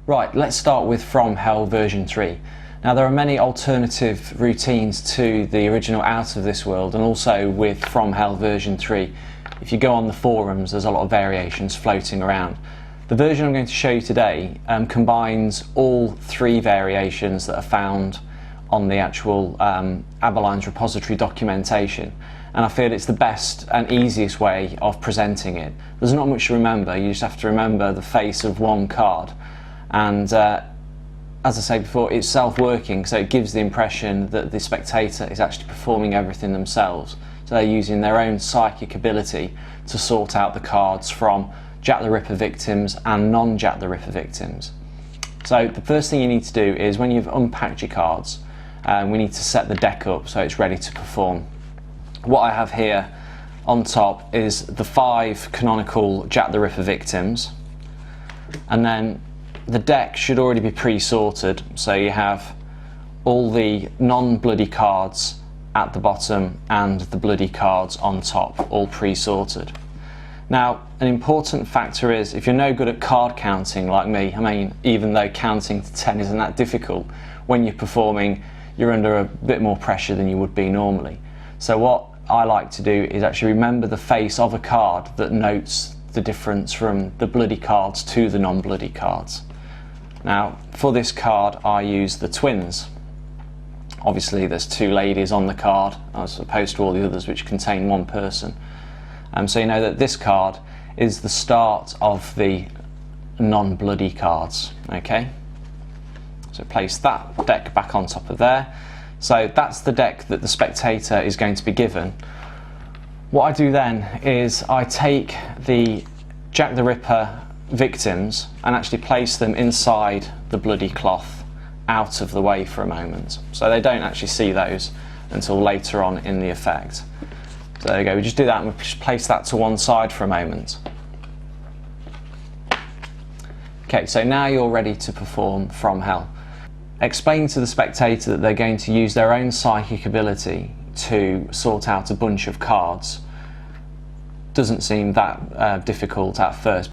Right, let's start with From Hell version 3. Now there are many alternative routines to the original Out of This World, and also with From Hell version 3. If you go on the forums, there's a lot of variations floating around. The version I'm going to show you today combines all three variations that are found on the actual Aberline's repository documentation, and I feel it's the best and easiest way of presenting it. There's not much to remember, you just have to remember the face of one card, and as I said before, it's self-working, so it gives the impression that the spectator is actually performing everything themselves. So they're using their own psychic ability to sort out the cards from Jack the Ripper victims and non-Jack the Ripper victims. So the first thing you need to do is, when you've unpacked your cards, we need to set the deck up so it's ready to perform. What I have here on top is the 5 canonical Jack the Ripper victims, and then the deck should already be pre-sorted, so you have all the non-bloody cards at the bottom and the bloody cards on top, all pre-sorted. Now, an important factor is, if you're no good at card counting like me, I mean, even though counting to 10 isn't that difficult, when you're performing, you're under a bit more pressure than you would be normally. So what I like to do is actually remember the face of a card that notes the difference from the bloody cards to the non-bloody cards. Now, for this card, I use the twins. Obviously, there's 2 ladies on the card, as opposed to all the others which contain 1 person. So you know that this card is the start of the non-bloody cards. Okay. So place that deck back on top of there. So that's the deck that the spectator is going to be given. What I do then is I take the Jack the Ripper victims and actually place them inside the bloody cloth, out of the way for a moment, so they don't actually see those until later on in the effect. So there you go, we just do that and we just place that to one side for a moment. Okay, so now you're ready to perform From Hell. Explain to the spectator that they're going to use their own psychic ability to sort out a bunch of cards doesn't seem that difficult at first.